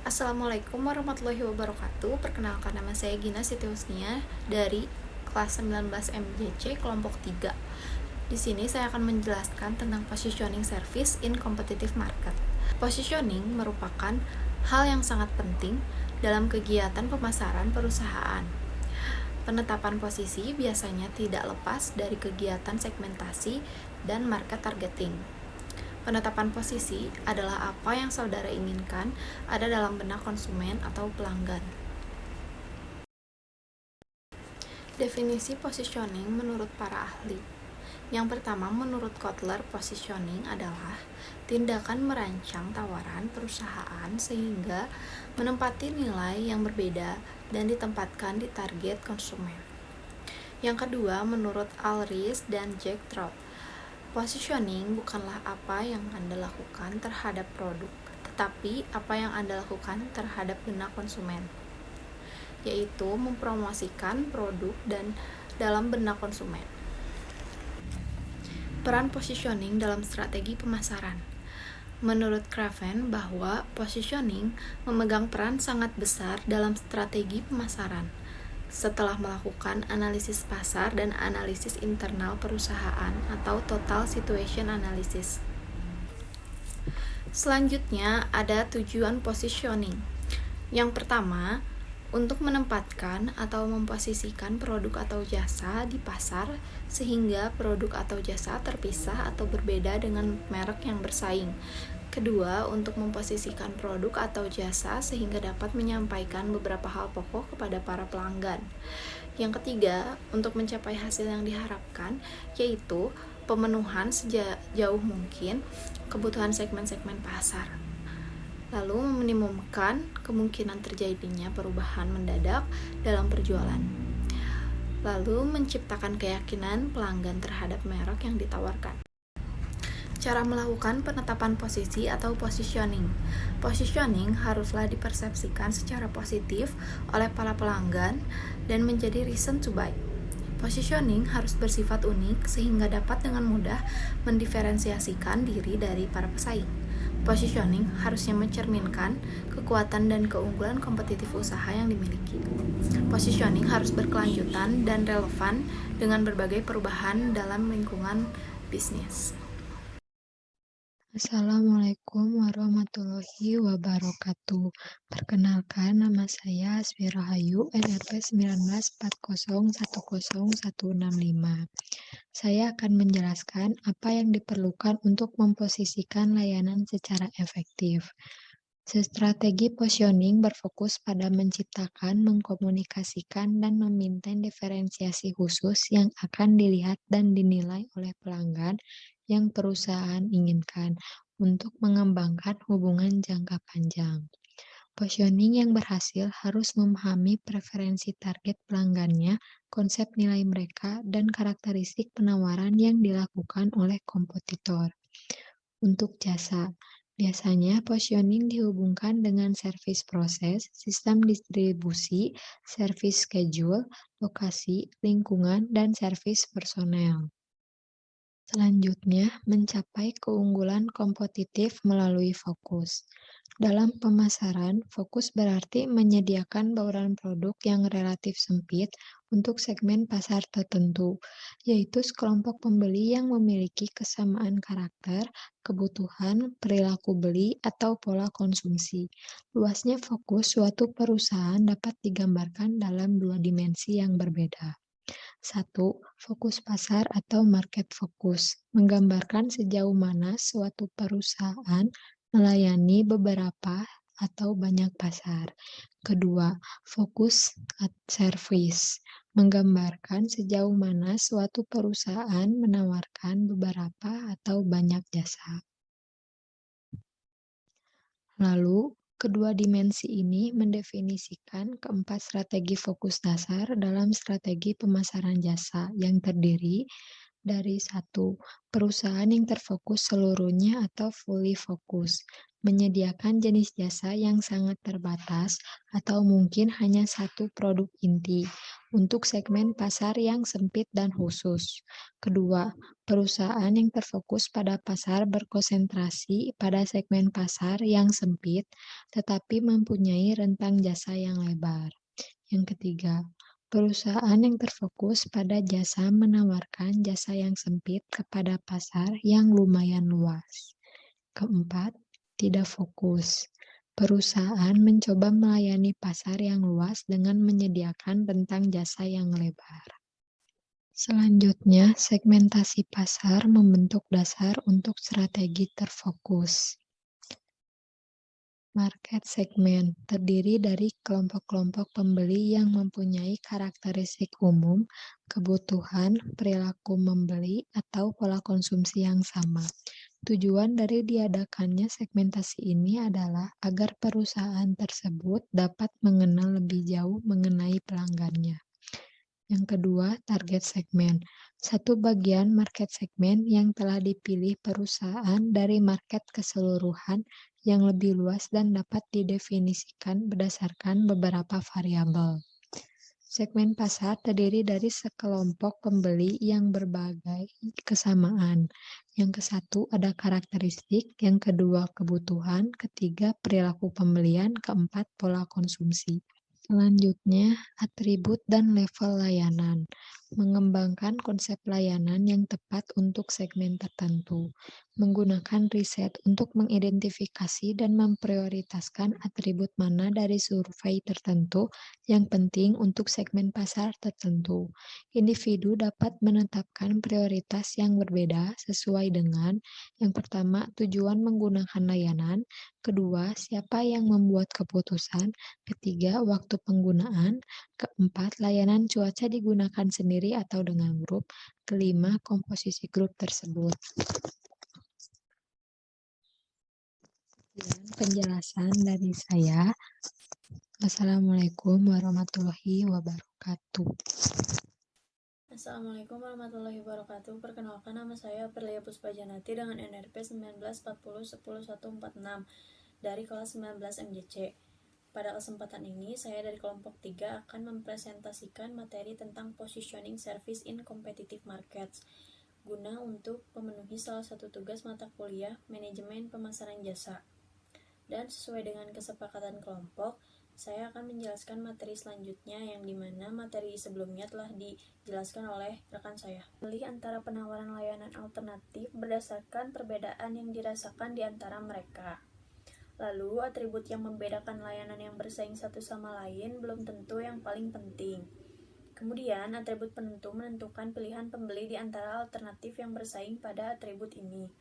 Assalamualaikum warahmatullahi wabarakatuh. Perkenalkan, nama saya Gina Siti Husnia dari kelas 19 MJC kelompok 3. Di sini saya akan menjelaskan tentang positioning service in competitive market. Positioning merupakan hal yang sangat penting dalam kegiatan pemasaran perusahaan. Penetapan posisi biasanya tidak lepas dari kegiatan segmentasi dan market targeting. Penetapan posisi adalah apa yang saudara inginkan ada dalam benak konsumen atau pelanggan. Definisi positioning menurut para ahli. Yang pertama, menurut Kotler, positioning adalah tindakan merancang tawaran perusahaan sehingga menempati nilai yang berbeda dan ditempatkan di target konsumen. Yang kedua, menurut Ulrich dan Jack Trout, positioning bukanlah apa yang Anda lakukan terhadap produk, tetapi apa yang Anda lakukan terhadap benak konsumen, yaitu mempromosikan produk dan dalam benak konsumen. Peran positioning dalam strategi pemasaran. Menurut Craven bahwa positioning memegang peran sangat besar dalam strategi pemasaran. Setelah melakukan analisis pasar dan analisis internal perusahaan atau total situation analysis. Selanjutnya ada tujuan positioning. Yang pertama, untuk menempatkan atau memposisikan produk atau jasa di pasar sehingga produk atau jasa terpisah atau berbeda dengan merek yang bersaing. Kedua, untuk memposisikan produk atau jasa sehingga dapat menyampaikan beberapa hal pokok kepada para pelanggan. Yang ketiga, untuk mencapai hasil yang diharapkan, yaitu pemenuhan sejauh mungkin kebutuhan segmen-segmen pasar. Lalu meminimumkan kemungkinan terjadinya perubahan mendadak dalam perjualan. Lalu menciptakan keyakinan pelanggan terhadap merek yang ditawarkan. Cara melakukan penetapan posisi atau positioning. Positioning haruslah dipersepsikan secara positif oleh para pelanggan dan menjadi reason to buy. Positioning harus bersifat unik sehingga dapat dengan mudah mendiferensiasikan diri dari para pesaing. Positioning harusnya mencerminkan kekuatan dan keunggulan kompetitif usaha yang dimiliki. Positioning harus berkelanjutan dan relevan dengan berbagai perubahan dalam lingkungan bisnis. Assalamualaikum warahmatullahi wabarakatuh. Perkenalkan, nama saya Asfi Rahayu, NRP 1940101065. Saya akan menjelaskan apa yang diperlukan untuk memposisikan layanan secara efektif. Strategi positioning berfokus pada menciptakan, mengkomunikasikan, dan memaintain diferensiasi khusus yang akan dilihat dan dinilai oleh pelanggan yang perusahaan inginkan untuk mengembangkan hubungan jangka panjang. Positioning yang berhasil harus memahami preferensi target pelanggannya, konsep nilai mereka, dan karakteristik penawaran yang dilakukan oleh kompetitor. Untuk jasa, biasanya positioning dihubungkan dengan service proses, sistem distribusi, service schedule, lokasi, lingkungan, dan service personel. Selanjutnya, mencapai keunggulan kompetitif melalui fokus. Dalam pemasaran, fokus berarti menyediakan bauran produk yang relatif sempit untuk segmen pasar tertentu, yaitu sekelompok pembeli yang memiliki kesamaan karakter, kebutuhan, perilaku beli, atau pola konsumsi. Luasnya fokus suatu perusahaan dapat digambarkan dalam dua dimensi yang berbeda. 1. Fokus pasar atau market focus, menggambarkan sejauh mana suatu perusahaan melayani beberapa atau banyak pasar. Kedua, fokus at service, menggambarkan sejauh mana suatu perusahaan menawarkan beberapa atau banyak jasa. Lalu, kedua dimensi ini mendefinisikan keempat strategi fokus dasar dalam strategi pemasaran jasa yang terdiri dari 1. Perusahaan yang terfokus seluruhnya atau fully focus, menyediakan jenis jasa yang sangat terbatas atau mungkin hanya satu produk inti untuk segmen pasar yang sempit dan khusus. Kedua, perusahaan yang terfokus pada pasar berkonsentrasi pada segmen pasar yang sempit tetapi mempunyai rentang jasa yang lebar. Yang ketiga, perusahaan yang terfokus pada jasa menawarkan jasa yang sempit kepada pasar yang lumayan luas. Keempat, tidak fokus. Perusahaan mencoba melayani pasar yang luas dengan menyediakan rentang jasa yang lebar. Selanjutnya, segmentasi pasar membentuk dasar untuk strategi terfokus. Market segment terdiri dari kelompok-kelompok pembeli yang mempunyai karakteristik umum, kebutuhan, perilaku membeli, atau pola konsumsi yang sama. Tujuan dari diadakannya segmentasi ini adalah agar perusahaan tersebut dapat mengenal lebih jauh mengenai pelanggannya. Yang kedua, target segmen. Satu bagian market segmen yang telah dipilih perusahaan dari market keseluruhan yang lebih luas dan dapat didefinisikan berdasarkan beberapa variabel. Segmen pasar terdiri dari sekelompok pembeli yang berbagai kesamaan. Yang ke-1 ada karakteristik, yang kedua kebutuhan, ketiga perilaku pembelian, keempat pola konsumsi. Selanjutnya, atribut dan level layanan. Mengembangkan konsep layanan yang tepat untuk segmen tertentu. Menggunakan riset untuk mengidentifikasi dan memprioritaskan atribut mana dari survei tertentu yang penting untuk segmen pasar tertentu. Individu dapat menetapkan prioritas yang berbeda sesuai dengan yang pertama, tujuan menggunakan layanan, kedua, siapa yang membuat keputusan, ketiga, waktu penggunaan, keempat, layanan cuaca digunakan sendiri atau dengan grup, kelima, komposisi grup tersebut. Penjelasan dari saya. Wassalamualaikum warahmatullahi wabarakatuh. Assalamualaikum warahmatullahi wabarakatuh. Perkenalkan, nama saya Perlia Puspajanati dengan NRP 1940101146 dari kelas 19 MJC. Pada kesempatan ini, saya dari kelompok 3 akan mempresentasikan materi tentang positioning service in competitive markets guna untuk memenuhi salah satu tugas mata kuliah manajemen pemasaran jasa. Dan sesuai dengan kesepakatan kelompok, saya akan menjelaskan materi selanjutnya yang dimana materi sebelumnya telah dijelaskan oleh rekan saya. Pilih antara penawaran layanan alternatif berdasarkan perbedaan yang dirasakan di antara mereka. Lalu, atribut yang membedakan layanan yang bersaing satu sama lain belum tentu yang paling penting. Kemudian, atribut penentu menentukan pilihan pembeli di antara alternatif yang bersaing pada atribut ini.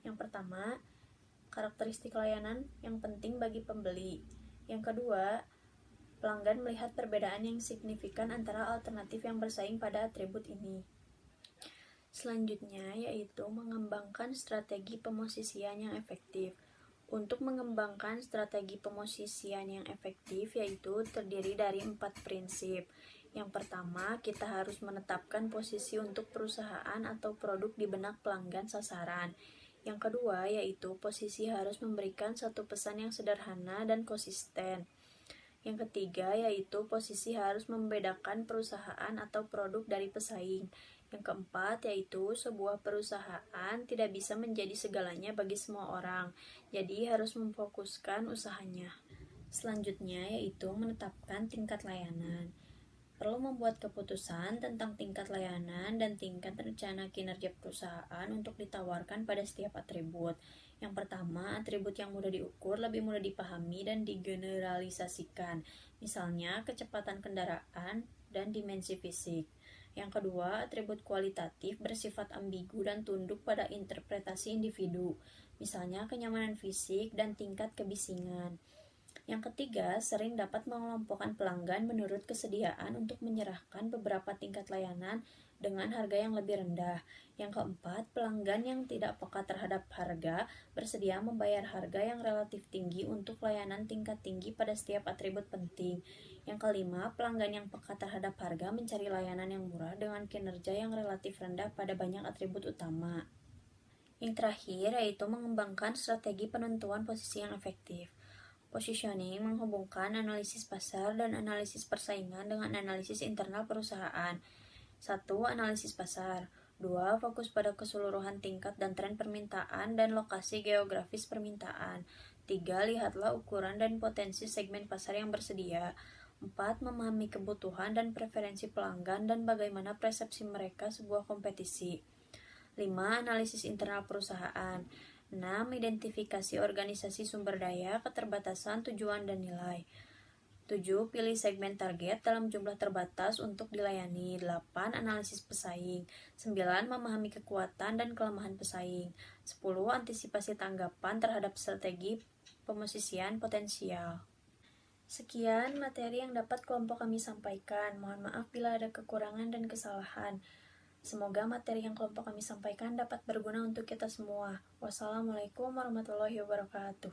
Yang pertama, karakteristik layanan yang penting bagi pembeli. Yang kedua, pelanggan melihat perbedaan yang signifikan antara alternatif yang bersaing pada atribut ini. Selanjutnya, yaitu mengembangkan strategi pemosisian yang efektif. Untuk mengembangkan strategi pemosisian yang efektif yaitu terdiri dari 4 prinsip. Yang pertama, kita harus menetapkan posisi untuk perusahaan atau produk di benak pelanggan sasaran. Yang kedua, yaitu posisi harus memberikan satu pesan yang sederhana dan konsisten. Yang ketiga, yaitu posisi harus membedakan perusahaan atau produk dari pesaing. Yang keempat, yaitu sebuah perusahaan tidak bisa menjadi segalanya bagi semua orang, jadi harus memfokuskan usahanya. Selanjutnya, yaitu menetapkan tingkat layanan. Perlu membuat keputusan tentang tingkat layanan dan tingkat rencana kinerja perusahaan untuk ditawarkan pada setiap atribut. Yang pertama, atribut yang mudah diukur, lebih mudah dipahami dan digeneralisasikan. Misalnya, kecepatan kendaraan dan dimensi fisik. Yang kedua, atribut kualitatif bersifat ambigu dan tunduk pada interpretasi individu. Misalnya, kenyamanan fisik dan tingkat kebisingan. Yang ketiga, sering dapat mengelompokkan pelanggan menurut kesediaan untuk menyerahkan beberapa tingkat layanan dengan harga yang lebih rendah. Yang keempat, pelanggan yang tidak peka terhadap harga bersedia membayar harga yang relatif tinggi untuk layanan tingkat tinggi pada setiap atribut penting. Yang kelima, pelanggan yang peka terhadap harga mencari layanan yang murah dengan kinerja yang relatif rendah pada banyak atribut utama. Yang terakhir yaitu mengembangkan strategi penentuan posisi yang efektif. Positioning menghubungkan analisis pasar dan analisis persaingan dengan analisis internal perusahaan. 1. Analisis pasar. 2. Fokus pada keseluruhan tingkat dan tren permintaan dan lokasi geografis permintaan. 3. Lihatlah ukuran dan potensi segmen pasar yang bersedia. 4. Memahami kebutuhan dan preferensi pelanggan dan bagaimana persepsi mereka sebuah kompetisi. 5. Analisis internal perusahaan. 6. Identifikasi organisasi sumber daya, keterbatasan, tujuan, dan nilai. 7. Pilih segmen target dalam jumlah terbatas untuk dilayani. 8. Analisis pesaing. 9. Memahami kekuatan dan kelemahan pesaing. 10. Antisipasi tanggapan terhadap strategi pemosisian potensial. Sekian materi yang dapat kelompok kami sampaikan. Mohon maaf bila ada kekurangan dan kesalahan. Semoga materi yang kelompok kami sampaikan dapat berguna untuk kita semua. Wassalamualaikum warahmatullahi wabarakatuh.